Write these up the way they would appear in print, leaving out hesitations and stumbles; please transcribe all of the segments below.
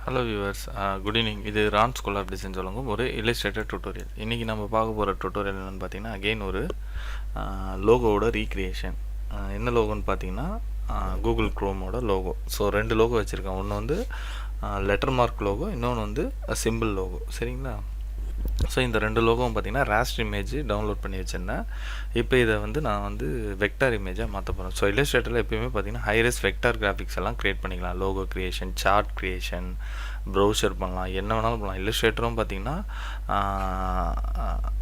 Hello viewers, good evening. இது Ron school of design சொல்லுங்க ஒரு இல்லஸ்ட்ரேட்டர் டுட்டோரியல். இன்றைக்கி நம்ம பார்க்க போகிற டுட்டோரியல் என்னென்னு பார்த்தீங்கன்னா, அகெயின் ஒரு லோகோவோட ரீக்ரியேஷன். என்ன லோகோன்னு பார்த்தீங்கன்னா, கூகுள் க்ரோமோட லோகோ. ஸோ 2 லோகோ வச்சுருக்கேன். ஒன்று வந்து லெட்டர் மார்க் லோகோ, இன்னொன்று வந்து சிம்பிள் லோகோ. சரிங்களா? ஸோ இந்த 2 லோகோவும் பார்த்தீங்கன்னா ராஸ்டர் இமேஜ் டவுன்லோட் பண்ணி வச்சுருந்தேன். இப்போ இதை வந்து நான் வந்து வெக்டார் இமேஜாக மாற்ற போகிறேன். ஸோ இல்லஸ்ட்ரேட்டரில் எப்பயுமே பார்த்தீங்கன்னா ஹைரஸ் வெக்டார் கிராஃபிக்ஸ் எல்லாம் க்ரியேட் பண்ணிக்கலாம். Logo creation, chart creation, browser பண்ணலாம், என்ன வேணாலும் பண்ணலாம். இல்லஸ்ட்ரேட்டரும் பார்த்தீங்கன்னா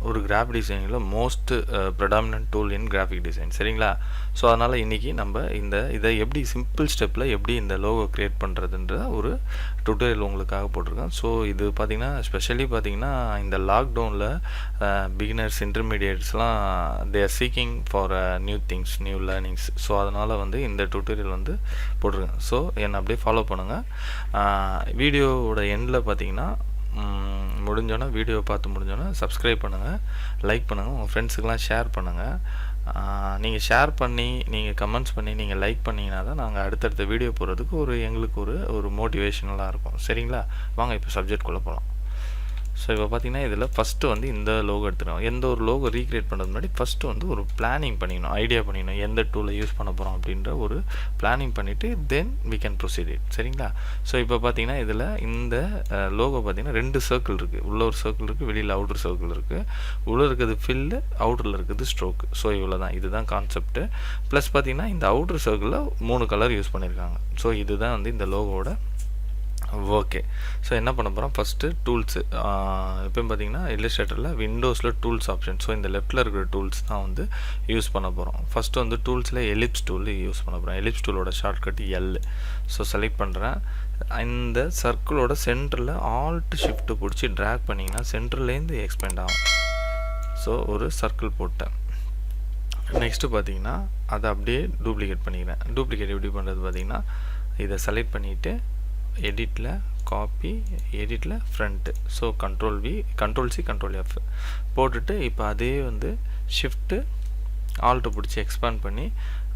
ஒரு கிராஃபிக் டிசைனில் most predominant tool in graphic design. சரிங்களா? ஸோ அதனால் இன்றைக்கி நம்ம இதை எப்படி சிம்பிள் ஸ்டெப்பில் எப்படி இந்த லோகோ க்ரியேட் பண்ணுறதுன்ற ஒரு டுட்டோரியல் உங்களுக்காக போட்டிருக்கேன். ஸோ இது பார்த்திங்கன்னா ஸ்பெஷலி பார்த்திங்கன்னா இந்த லாக்டவுனில் பிகினர்ஸ், இன்டர்மீடியேட்ஸ்லாம் they are seeking for new things, new learnings. So அதனால் வந்து இந்த டுட்டோரியல் வந்து போட்டிருக்கேன். ஸோ என்னை அப்படியே ஃபாலோ பண்ணுங்கள். வீடியோவோட எண்டில் பார்த்திங்கன்னா முடிஞ்சோன்னா வீடியோ பார்த்து முடிஞ்சோன்னா சப்ஸ்கிரைப் பண்ணுங்கள், லைக் பண்ணுங்கள், உங்கள் ஃப்ரெண்ட்ஸுக்கெலாம் ஷேர் பண்ணுங்கள். நீங்கள் ஷேர் பண்ணி, நீங்கள் கமெண்ட்ஸ் பண்ணி, நீங்கள் லைக் பண்ணிங்கன்னா தான் நாங்கள் அடுத்தடுத்த வீடியோ போடுறதுக்கு எங்களுக்கு ஒரு மோட்டிவேஷனலாக இருக்கும். சரிங்களா? வாங்க இப்போ சப்ஜெக்ட்குள்ளே போகலாம். ஸோ இப்போ பார்த்தீங்கன்னா இதில் ஃபஸ்ட்டு வந்து இந்த லோகோ எடுத்துக்கணும். எந்த ஒரு லோகோ ரீக்ரியேட் பண்ணுறது முன்னாடி ஃபஸ்ட்டு வந்து ஒரு பிளானிங் பண்ணிக்கணும், ஐடியா பண்ணிக்கணும், எந்த டூலை யூஸ் பண்ண போகிறோம் அப்படின்ற ஒரு பிளானிங் பண்ணிவிட்டு then we can proceed it. சரிங்களா? ஸோ இப்போ பார்த்தீங்கன்னா இதில் இந்த லோகோ பார்த்தீங்கன்னா 2 சர்க்கிள் இருக்குது. உள்ள ஒரு சர்க்கிள் இருக்குது, வெளியில் அவுட்டர் சர்க்கிள் இருக்குது. உள்ளே இருக்கிறது ஃபில்லு, அவுட்டரில் இருக்கிறது ஸ்ட்ரோக்கு. ஸோ இவ்வளோ தான், இதுதான் கான்செப்ட்டு. ப்ளஸ் பார்த்தீங்கன்னா இந்த அவுட்டர் சர்க்கிளில் 3 கலர் யூஸ் பண்ணியிருக்காங்க. ஸோ இதுதான் வந்து இந்த லோகோவோட ஓகே. ஸோ என்ன பண்ண போகிறோம், ஃபஸ்ட்டு டூல்ஸு. எப்போயும் பார்த்தீங்கன்னா இல்லஸ்ட்ரேட்டரில் விண்டோஸில் டூல்ஸ் ஆப்ஷன். ஸோ இந்த லெஃப்ட்டில் இருக்கிற டூல்ஸ் தான் வந்து யூஸ் பண்ண போகிறோம். ஃபஸ்ட்டு வந்து டூல்ஸில் எலிப்ஸ் டூல் யூஸ் பண்ண போகிறோம். எலிப்ஸ் டூலோட ஷார்ட்கட் எல். ஸோ செலக்ட் பண்ணுறேன். இந்த சர்க்கிளோட சென்டரில் ஆல்ட் ஷிஃப்ட்டு பிடிச்சி ட்ராக் பண்ணிங்கன்னா சென்டர்லேருந்து எக்ஸ்பேண்ட் ஆகும். ஸோ ஒரு சர்க்கிள் போட்டேன். நெக்ஸ்ட்டு பார்த்தீங்கன்னா அதை அப்படியே டூப்ளிகேட் பண்ணிக்கிறேன். டூப்ளிகேட் எப்படி பண்ணுறது பார்த்தீங்கன்னா, இதை செலக்ட் பண்ணிவிட்டு எடிட்டில் காப்பி, எடிட்டில் front. So control V, control C, control F போட்டுட்டு இப்போ அதே வந்து ஷிஃப்ட்டு ஆல்ட்டு பிடிச்சி எக்ஸ்பேண்ட் பண்ணி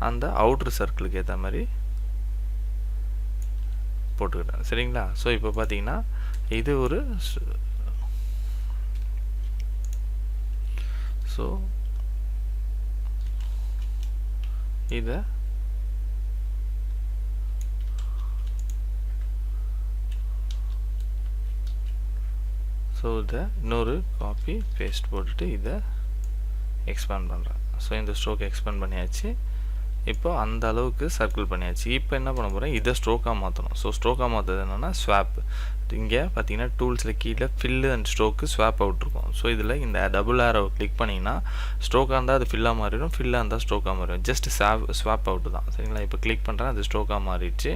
அந்த அவுட்ரு சர்க்கிளுக்கு ஏற்ற மாதிரி போட்டுக்கிட்டேன். சரிங்களா? ஸோ இப்போ பார்த்தீங்கன்னா இது ஒரு ஸோ இதை ஸோ இதை இன்னொரு காப்பி பேஸ்ட் போட்டுட்டு இதை எக்ஸ்பேண்ட் பண்ணுறேன். ஸோ இந்த ஸ்ட்ரோக் எக்ஸ்பேண்ட் பண்ணியாச்சு. இப்போ அந்த அளவுக்கு சர்க்கிள் பண்ணியாச்சு. இப்போ என்ன பண்ண போகிறேன், இதை ஸ்ட்ரோக்காக மாற்றணும். ஸோ ஸ்ட்ரோக்காக மாற்றுறது என்னென்னா ஸ்வாப். இங்கே பார்த்தீங்கன்னா டூல்ஸில் கீழே fill and stroke swap out இருக்கும். ஸோ இதில் இந்த டபுள் ஆரோவை கிளிக் பண்ணிங்கன்னா ஸ்ட்ரோக்காக இருந்தால் அது ஃபில்லாக மாறிடும், ஃபில்லாக இருந்தால் ஸ்ட்ரோக்காக மாறிடும். ஜஸ்ட் ஸ்வாப் அவுட்டு தான். சரிங்களா? இப்போ கிளிக் பண்ணுறேன், அது ஸ்ட்ரோக்காக மாறிடுச்சு.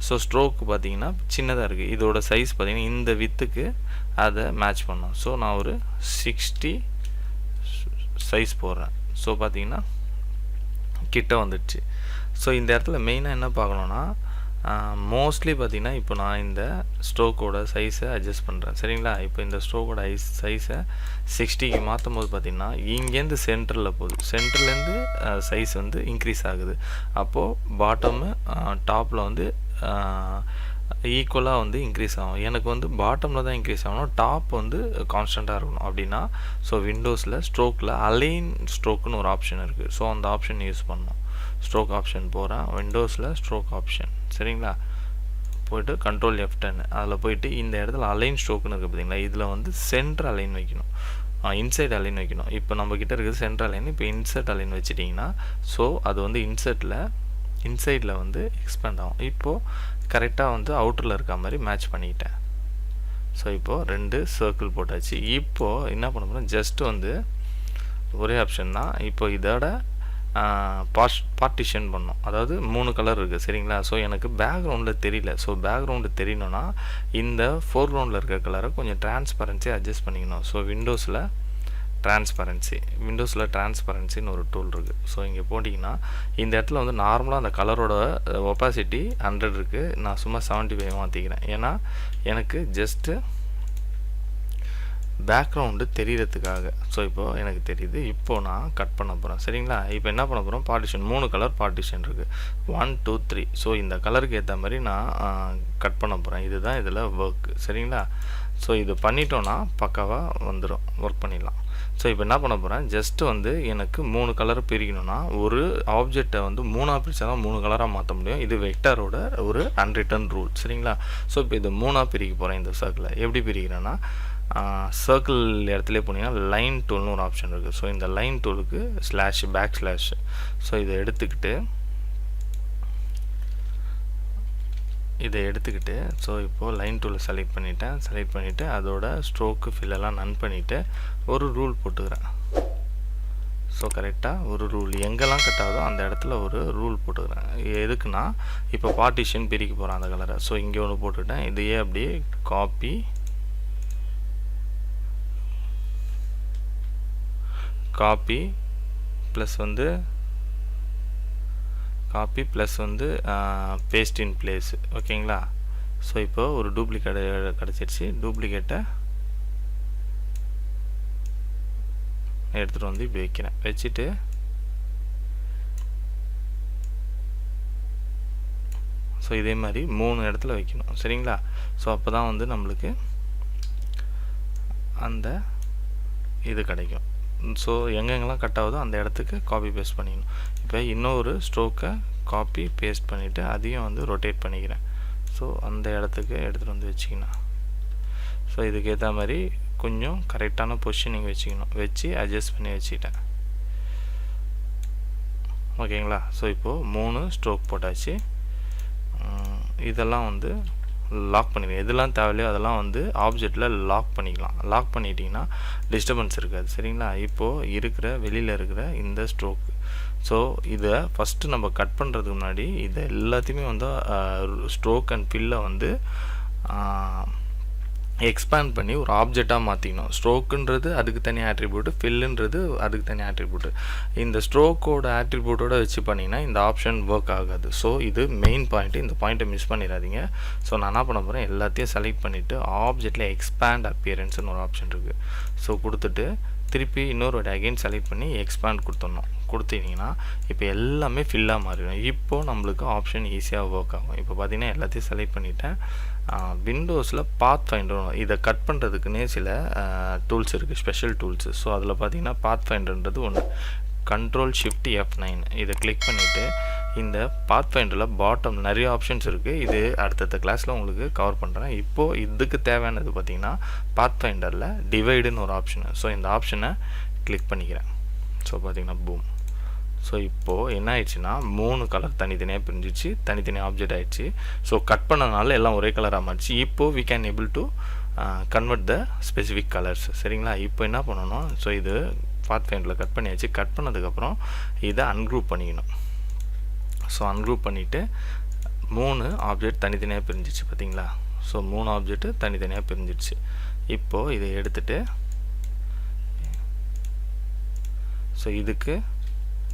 ஸோ ஸ்ட்ரோக்கு பார்த்தீங்கன்னா சின்னதாக இருக்குது. இதோட சைஸ் பார்த்தீங்கன்னா இந்த வித்துக்கு அதை மேட்ச் பண்ணோம். ஸோ நான் ஒரு 60 சைஸ் போடுறேன். ஸோ பார்த்தீங்கன்னா கிட்ட வந்துடுச்சு. ஸோ இந்த இடத்துல மெயினாக என்ன பார்க்கணுன்னா, மோஸ்ட்லி பார்த்திங்கன்னா இப்போ நான் இந்த ஸ்ட்ரோக்கோட சைஸை அட்ஜஸ்ட் பண்ணுறேன். சரிங்களா? இப்போ இந்த ஸ்ட்ரோக்கோட சைஸை 60க்கு மாற்றும் போது பார்த்திங்கன்னா இங்கேருந்து சென்டரில் போகுது. சென்டர்லேருந்து சைஸ் வந்து இன்க்ரீஸ் ஆகுது. அப்போது பாட்டமு டாப்பில் வந்து ஈக்குவலாக வந்து இன்க்ரீஸ் ஆகும். எனக்கு வந்து பாட்டமில் தான் இன்க்ரீஸ் ஆகணும், டாப் வந்து கான்ஸ்டண்ட்டாக இருக்கணும். அப்படின்னா ஸோ விண்டோஸில் ஸ்ட்ரோக்கில் அலைன் ஸ்ட்ரோக்குன்னு ஒரு ஆப்ஷன் இருக்குது. ஸோ அந்த ஆப்ஷன் யூஸ் பண்ணணும். ஸ்ட்ரோக் ஆப்ஷன் போகிறேன், விண்டோஸில் ஸ்ட்ரோக் ஆப்ஷன். சரிங்களா? போய்ட்டு கண்ட்ரோல் F10 அதில் போய்ட்டு இந்த இடத்துல அலைன் ஸ்ட்ரோக்குன்னு இருக்குது பார்த்தீங்களா, இதில் வந்து சென்டர் அலைன் வைக்கணும், இன்சைட் அலைன் வைக்கணும். இப்போ நம்மக்கிட்ட இருக்குது சென்டர் அலைன். இப்போ இன்சர்ட் அலைன் வச்சிட்டிங்கன்னா ஸோ அது வந்து இன்சைடில் வந்து எக்ஸ்பேண்ட் ஆகும். இப்போது கரெக்டாக வந்து அவுட்டரில் இருக்க மாதிரி மேட்ச் பண்ணிக்கிட்டேன். ஸோ இப்போது 2 சர்க்கிள் போட்டாச்சு. இப்போது என்ன பண்ண போகிறோம், ஜஸ்ட்டு வந்து ஒரே ஆப்ஷன் தான். இப்போ இதோட பார்ட்டிஷன் பண்ணோம். அதாவது 3 கலர் இருக்குது. சரிங்களா? ஸோ எனக்கு பேக்ரவுண்டில் தெரியல. ஸோ பேக்ரவுண்டு தெரியணும்னா இந்த ஃபோர்க்ரவுண்டில் இருக்க கலரை கொஞ்சம் டிரான்ஸ்பரன்சி அட்ஜஸ்ட் பண்ணிக்கணும். ஸோ விண்டோஸில் டிரான்ஸ்பரன்சின்னு ஒரு டூல் இருக்குது. ஸோ இங்கே போட்டிங்கன்னா இந்த இடத்துல வந்து நார்மலாக அந்த கலரோட ஒப்பாசிட்டி 100 இருக்குது. நான் சும்மா 75 மாற்றிக்கிறேன். ஏன்னா எனக்கு ஜஸ்ட்டு பேக்ரவுண்டு தெரியறதுக்காக. ஸோ இப்போது எனக்கு தெரியுது. இப்போது நான் கட் பண்ண போகிறேன். சரிங்களா? இப்போ என்ன பண்ண போகிறோம், பார்ட்டிஷன் 3 கலர் பார்ட்டிஷன் இருக்குது. 1 2 3. ஸோ இந்த கலருக்கு ஏற்ற மாதிரி நான் கட் பண்ண போகிறேன். இதுதான் இதில் ஒர்க்கு. சரிங்களா? ஸோ இது பண்ணிட்டோன்னா பக்காவாக வந்துடும், ஒர்க் பண்ணிடலாம். ஸோ இப்போ என்ன பண்ண போகிறேன், ஜஸ்ட்டு வந்து எனக்கு 3 கலர் பிரிக்கணும்னா ஒரு ஆப்ஜெக்டை வந்து 3ஆக பிரித்தா தான் 3 கலராக மாற்ற முடியும். இது வெக்டரோட ஒரு அன்ரிட்டன் ரூல். சரிங்களா? ஸோ இப்போ இது 3ஆக பிரிக்க போகிறேன். இந்த சர்க்கிளை எப்படி பிரிக்கிறேன்னா, சர்க்கிள் இடத்துல போனீங்கன்னா லைன் டூல்னு ஒரு ஆப்ஷன் இருக்குது. ஸோ இந்த லைன் டூலுக்கு ஸ்லாஷ் பேக் ஸ்லாஷ். ஸோ இதை எடுத்துக்கிட்டு ஸோ இப்போது லைன் டூலை செலக்ட் பண்ணிவிட்டு அதோட ஸ்ட்ரோக்கு ஃபில்லெல்லாம் நன் பண்ணிவிட்டு ஒரு ரூல் போட்டுக்கிறேன். ஸோ கரெக்டாக ஒரு ரூல் எங்கெல்லாம் கட் ஆகுதோ அந்த இடத்துல ஒரு ரூல் போட்டுக்கிறேன். எதுக்குன்னா இப்போ பார்ட்டிஷன் பிரிக்க போகிறேன் அந்த கலரை. ஸோ இங்கே ஒன்று போட்டுக்கிட்டேன். இதையே அப்படியே காப்பி ப்ளஸ் வந்து பேஸ்ட் இன் பிளேஸ். ஓகேங்களா? ஸோ இப்போ ஒரு டூப்ளிகேட் கிடச்சிருச்சு. டூப்ளிகேட்டை எடுத்துகிட்டு வந்து இப்படி வைக்கிறேன். வச்சுட்டு ஸோ இதே மாதிரி 3 இடத்துல வைக்கணும். சரிங்களா? ஸோ அப்போ தான் வந்து நம்மளுக்கு அந்த இது கிடைக்கும். ஸோ எங்கெங்கெல்லாம் கட் ஆகுதோ அந்த இடத்துக்கு காப்பி பேஸ்ட் பண்ணிக்கணும். இப்போ இன்னொரு ஸ்ட்ரோக்கை காப்பி பேஸ்ட் பண்ணிவிட்டு அதையும் வந்து ரொட்டேட் பண்ணிக்கிறேன். ஸோ அந்த இடத்துக்கு எடுத்துகிட்டு வந்து வச்சிக்கணும். ஸோ இதுக்கு ஏற்ற மாதிரி கொஞ்சம் கரெக்டான பொசிஷனிங் வச்சுக்கணும். வச்சு அட்ஜஸ்ட் பண்ணி வச்சுக்கிட்டேன். ஓகேங்களா? ஸோ இப்போது 3 ஸ்ட்ரோக் போட்டாச்சு. இதெல்லாம் வந்து லாக் பண்ணிடுங்க. எதெல்லாம் தேவையில்லையோ அதெல்லாம் வந்து ஆப்ஜெக்டில் லாக் பண்ணிக்கலாம். லாக் பண்ணிட்டீங்கன்னா டிஸ்டர்பன்ஸ் இருக்காது. சரிங்களா? இப்போது வெளியில் இருக்கிற இந்த ஸ்ட்ரோக்கு. ஸோ இதை ஃபஸ்ட்டு நம்ம கட் பண்ணுறதுக்கு முன்னாடி இதை எல்லாத்தையுமே வந்து ஸ்ட்ரோக் அண்ட் ஃபில்லை வந்து எக்ஸ்பேண்ட் பண்ணி ஒரு ஆப்ஜெக்டாக மாற்றிக்கணும். ஸ்ட்ரோக்குன்றது அதுக்கு தனி ஆட்ரிபியூட்டு, ஃபில்லுன்றது அதுக்கு தனி ஆட்ரிபியூட்டு. இந்த ஸ்ட்ரோக்கோட ஆட்ரிபியூட்டோட வச்சு பண்ணிங்கன்னா இந்த ஆப்ஷன் ஒர்க் ஆகாது. ஸோ இது மெயின் பாயிண்ட்டு. இந்த பாயிண்ட்டை மிஸ் பண்ணிடாதீங்க. ஸோ நான் என்ன பண்ண போகிறேன், எல்லாத்தையும் செலக்ட் பண்ணிவிட்டு ஆப்ஜெக்டில் எக்ஸ்பேண்ட் அப்பியரன்ஸ்னு ஒரு ஆப்ஷன் இருக்குது. ஸோ கொடுத்துட்டு திருப்பி இன்னொரு அகைன் செலக்ட் பண்ணி எக்ஸ்பேண்ட் கொடுத்தீங்கன்னா இப்போ எல்லாமே ஃபில்லாக மாறிடும். இப்போது நம்மளுக்கு ஆப்ஷன் ஈஸியாக ஒர்க் ஆகும். இப்போ பார்த்தீங்கன்னா எல்லாத்தையும் செலக்ட் பண்ணிவிட்டேன். விண்டோஸில் பாத் ஃபைண்டர் இதை கட் பண்ணுறதுக்குன்னே சில டூல்ஸ் இருக்குது, ஸ்பெஷல் டூல்ஸு. ஸோ அதில் பார்த்தீங்கன்னா பாத் ஃபைண்டர்ன்றது ஒன்று. Ctrl+Shift+F9 இதை கிளிக் பண்ணிவிட்டு இந்த பாத் ஃபைண்டரில் பாட்டம் நிறைய ஆப்ஷன்ஸ் இருக்குது. இது அடுத்தடுத்த கிளாஸில் உங்களுக்கு கவர் பண்ணுறேன். இப்போது இதுக்கு தேவையானது பார்த்திங்கன்னா பாத் ஃபைண்டரில் டிவைடுன்னு ஒரு ஆப்ஷனு. ஸோ இந்த ஆப்ஷனை கிளிக் பண்ணிக்கிறேன். ஸோ பார்த்திங்கன்னா பூம். ஸோ இப்போது என்ன ஆயிடுச்சுன்னா 3 கலர் தனித்தனியாக பிரிஞ்சிச்சு, தனித்தனி ஆப்ஜெக்ட் ஆகிடுச்சு. ஸோ கட் பண்ணனால எல்லாம் ஒரே கலராக மாறிச்சு. இப்போது we can able to convert the specific colours. சரிங்களா? இப்போ என்ன பண்ணணும், ஸோ இது பாத் ஃபைண்டரில் கட் பண்ணியாச்சு. கட் பண்ணதுக்கப்புறம் இதை அன்குரூப் பண்ணிக்கணும். ஸோ அன்குரூப் பண்ணிவிட்டு 3 ஆப்ஜெக்ட் தனித்தனியாக பிரிஞ்சிச்சு பார்த்தீங்களா? ஸோ 3 ஆப்ஜெக்ட்டு தனித்தனியாக பிரிஞ்சிடுச்சு. இப்போது இதை எடுத்துகிட்டு ஸோ இதுக்கு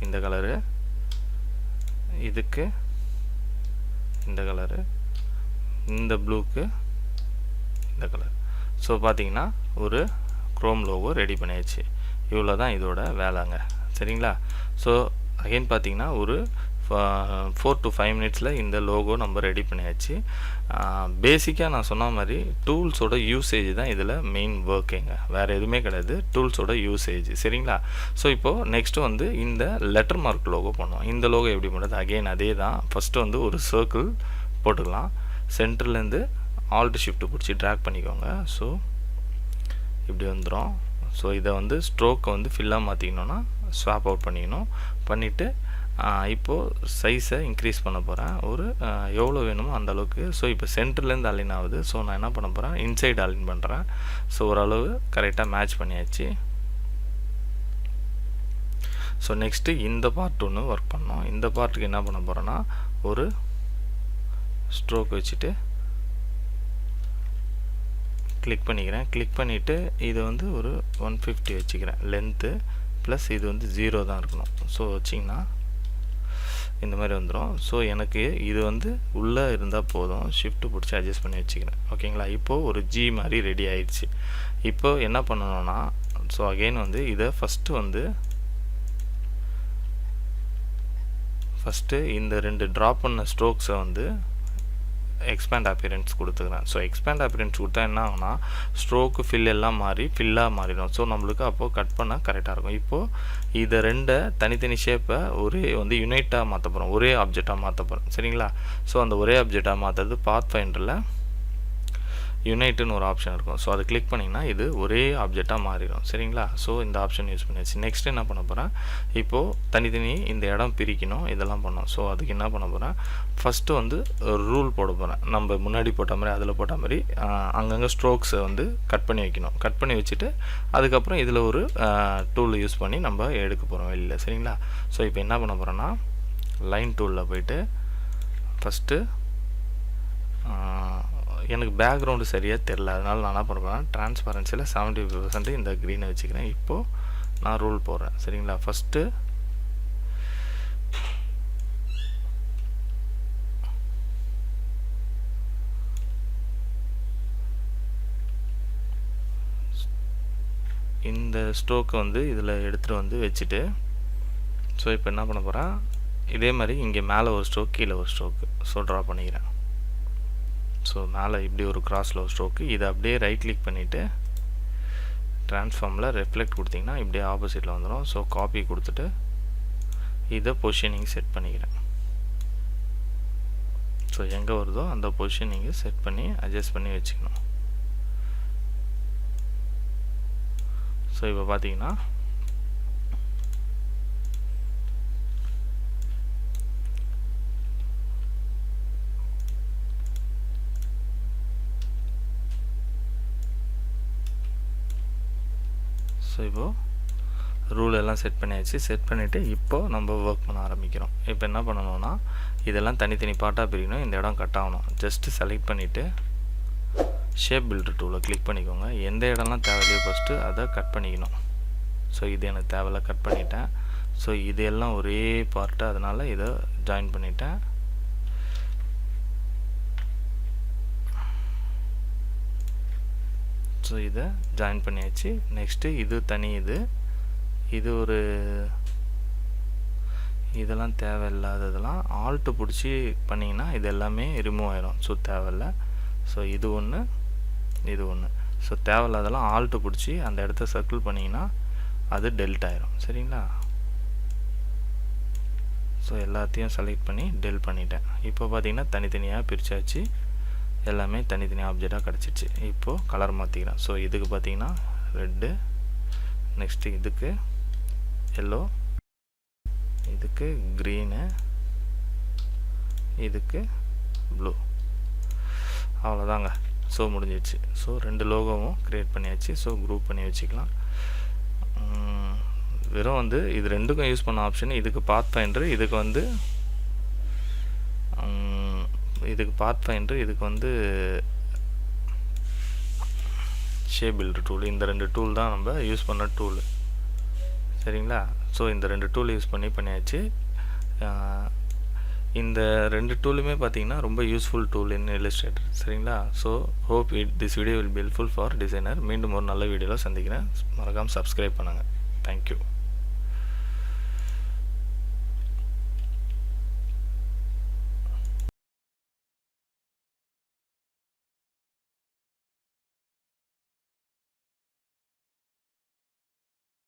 இந்த கலரு, இதுக்கு இந்த கலரு, இந்த ப்ளூக்கு இந்த கலர். ஸோ பார்த்தீங்கன்னா ஒரு க்ரோம் லோகோ ரெடி பண்ணியாச்சு. இவ்வளோ தான் இதோட வேலைங்க. சரிங்களா? ஸோ அகைன் பார்த்தீங்கன்னா ஒரு 4 to 5 மினிட்ஸில் இந்த லோகோ நம்ம ரெடி பண்ணியாச்சு. பேசிக்காக நான் சொன்ன மாதிரி டூல்ஸோட யூசேஜ் தான் இதில் மெயின் ஒர்க்குங்க, வேறு எதுவுமே கிடையாது. டூல்ஸோட யூசேஜ். சரிங்களா? ஸோ இப்போது நெக்ஸ்ட்டு வந்து இந்த லெட்டர் மார்க் லோகோ பண்ணுவோம். இந்த லோகோ எப்படி பண்ணுறது, அகெயின் அதே தான். ஃபஸ்ட்டு வந்து ஒரு சர்க்கிள் போட்டுக்கலாம். சென்டர்லேருந்து Alt+Shift பிடிச்சி ட்ராக் பண்ணிக்கோங்க. ஸோ இப்படி வந்துடும். ஸோ இதை வந்து ஸ்ட்ரோக்கை வந்து ஃபில்லாக மாற்றிக்கணுன்னா ஸ்வாப் அவுட் பண்ணிக்கணும். பண்ணிவிட்டு இப்போது சைஸை இன்க்ரீஸ் பண்ண போகிறேன். ஒரு எவ்வளோ வேணுமோ அந்த அளவுக்கு. ஸோ இப்போ சென்டர்லேருந்து அலைன் ஆகுது. ஸோ நான் என்ன பண்ண போகிறேன், இன்சைடு அலைன் பண்ணுறேன். ஸோ ஓரளவு கரெக்டாக மேட்ச் பண்ணியாச்சு. ஸோ நெக்ஸ்ட்டு இந்த பார்ட் ஒன்று ஒர்க் பண்ணோம். இந்த பார்ட்டுக்கு என்ன பண்ண போகிறேன்னா ஒரு ஸ்ட்ரோக் வச்சுட்டு கிளிக் பண்ணிக்கிறேன். கிளிக் பண்ணிவிட்டு இது வந்து ஒரு 150 வச்சுக்கிறேன் லென்த்து. ப்ளஸ் இது வந்து 0 தான் இருக்கணும். ஸோ வச்சிங்கன்னா இந்த மாதிரி வந்துடும். ஸோ எனக்கு இது வந்து உள்ளே இருந்தால் போதும், ஷிஃப்ட்டு பிடிச்சி அட்ஜஸ்ட் பண்ணி வச்சுக்கிறேன். ஓகேங்களா? இப்போது ஒரு ஜி மாதிரி ரெடி ஆயிடுச்சு. இப்போது என்ன பண்ணணும்னா, ஸோ அகெயின் வந்து இதை ஃபஸ்ட்டு இந்த 2 ட்ராப் பண்ண ஸ்ட்ரோக்ஸை வந்து எக்ஸ்பேண்ட் அப்பியரன்ஸ் கொடுத்துக்கிறேன். ஸோ எக்ஸ்பேண்ட் அப்பியரன்ஸ் கொடுத்தா என்ன ஆகும்னா, ஸ்ட்ரோக்கு ஃபில் எல்லாம் மாறி ஃபில்லாக மாறிடும். ஸோ நம்மளுக்கு அப்போது கட் பண்ணால் கரெக்டாக இருக்கும். இப்போது இதை 2 தனித்தனி ஷேப்பை ஒரே வந்து யுனைட்டாக மாற்ற போகிறோம், ஒரே ஆப்ஜெக்டாக மாற்ற போகிறோம். சரிங்களா? ஸோ அந்த ஒரே ஆப்ஜெக்டாக மாற்றுறது பாத் ஃபைண்டரில் யுனைட்டுன்னு ஒரு ஆப்ஷன் இருக்கும். ஸோ அதை கிளிக் பண்ணிங்கன்னா இது ஒரே ஆப்ஜெக்டாக மாறிடும். சரிங்களா? ஸோ இந்த ஆப்ஷன் யூஸ் பண்ணியாச்சு. நெக்ஸ்ட் என்ன பண்ண போகிறேன், இப்போது தனித்தனி இந்த இடம் பிரிக்கணும், இதெல்லாம் பண்ணோம். ஸோ அதுக்கு என்ன பண்ண போகிறேன், ஃபஸ்ட்டு வந்து ரூல் போட போகிறேன். நம்ம முன்னாடி போட்ட மாதிரி அதில் போட்ட மாதிரி அங்கங்கே ஸ்ட்ரோக்ஸை வந்து கட் பண்ணி வைக்கணும். கட் பண்ணி வச்சுட்டு அதுக்கப்புறம் இதில் ஒரு டூல் யூஸ் பண்ணி நம்ம எடுக்க போகிறோம் வெளியில். சரிங்களா? ஸோ இப்போ என்ன பண்ண போகிறோன்னா, லைன் டூலில் போயிட்டு ஃபஸ்ட்டு எனக்கு பேக்ரவுண்டு சரியாக தெரில, அதனால் நான் என்ன பண்ணுறேன், ட்ரான்ஸ்பரன்சியில் 70% இந்த க்ரீனை வச்சுக்கிறேன். இப்போது நான் ரூல் போடுறேன். சரிங்களா? ஃபஸ்ட்டு இந்த ஸ்ட்ரோக்கை வந்து இதில் எடுத்துகிட்டு வந்து வச்சுட்டு, ஸோ இப்போ என்ன பண்ண போகிறேன், இதே மாதிரி இங்கே மேலே ஒரு ஸ்ட்ரோக், கீழே ஒரு ஸ்ட்ரோக்கு, ஸோ ட்ரா பண்ணிக்கிறேன். ஸோ மேலே இப்படி ஒரு கிராஸில் ஒரு ஸ்ட்ரோக்கு, இதை அப்படியே ரைட் கிளிக் பண்ணிவிட்டு ட்ரான்ஸ்ஃபார்மில் ரெஃப்ளெக்ட் கொடுத்திங்கன்னா இப்படியே ஆப்போசிட்டில் வந்துடும். ஸோ காப்பி கொடுத்துட்டு இதை பொசிஷனிங் செட் பண்ணிக்கிறேன். ஸோ எங்கே வருதோ அந்த பொசிஷனிங்கை செட் பண்ணி அட்ஜஸ்ட் பண்ணி வச்சுக்கணும். ஸோ இப்போ பார்த்தீங்கன்னா இப்போது ரூல் எல்லாம் செட் பண்ணியாச்சு. செட் பண்ணிவிட்டு இப்போது நம்ம ஒர்க் பண்ண ஆரம்பிக்கிறோம். இப்போ என்ன பண்ணணும்னா, இதெல்லாம் தனித்தனி பார்ட்டாக பிரிக்கணும். இந்த இடம் கட் ஆகணும். ஜஸ்ட்டு செலக்ட் பண்ணிவிட்டு ஷேப் பில்டர் டூலை கிளிக் பண்ணிக்கோங்க. எந்த இடம்லாம் தேவையில்லையோ ஃபஸ்ட்டு அதை கட் பண்ணிக்கணும். ஸோ இது எனக்கு தேவையில்ல, கட் பண்ணிட்டேன். ஸோ இது எல்லாம் ஒரே பார்ட்டு, அதனால் இதை ஜாயின் பண்ணிட்டேன். ஸோ இதை ஜாயின் பண்ணியாச்சு. நெக்ஸ்ட்டு இது தனி, இது ஒரு இதெல்லாம் தேவையில்லாததெல்லாம் ஆல்ட்டு பிடிச்சி பண்ணிங்கன்னா இது எல்லாமே ரிமூவ் ஆயிடும். ஸோ தேவையில்லை. ஸோ இது ஒன்று, இது ஒன்று. ஸோ தேவையில்லாதெல்லாம் ஆல்ட்டு பிடிச்சி அந்த இடத்த சர்க்கிள் பண்ணிங்கன்னா அது டெல்ட் ஆயிரும். சரிங்களா? ஸோ எல்லாத்தையும் செலக்ட் பண்ணி டெல் பண்ணிட்டேன். இப்போ பார்த்தீங்கன்னா தனித்தனியாக பிரித்தாச்சு, எல்லாமே தனித்தனி ஆப்ஜெக்டாக கிடச்சிச்சு. இப்போது கலர் மாற்றிக்கிறேன். ஸோ இதுக்கு பார்த்தீங்கன்னா ரெட்டு, நெக்ஸ்ட்டு இதுக்கு எல்லோ, இதுக்கு க்ரீனு, இதுக்கு ப்ளூ. அவ்வளோதாங்க. ஸோ முடிஞ்சிடுச்சு. ஸோ 2 லோகோவும் க்ரியேட் பண்ணியாச்சு. ஸோ குரூப் பண்ணி வச்சுக்கலாம். வெறும் வந்து இது 2க்கும் யூஸ் பண்ண ஆப்ஷன், இதுக்கு பாத் ஃபைண்டர், இதுக்கு வந்து இதுக்கு வந்து ஷேப் பில்டர் டூல். இந்த 2 டூல் தான் நம்ம யூஸ் பண்ண டூலு. சரிங்களா? ஸோ இந்த 2 டூல் யூஸ் பண்ணியாச்சு. இந்த 2 டூலுமே பார்த்தீங்கன்னா ரொம்ப யூஸ்ஃபுல் டூல் இன் Illustrator. சரிங்களா? So hope this video will be helpful for designer. மீண்டும் ஒரு நல்ல வீடியோவில் சந்திக்கிறேன். மறக்காமல் சப்ஸ்கிரைப் பண்ணுங்கள். தேங்க்யூ.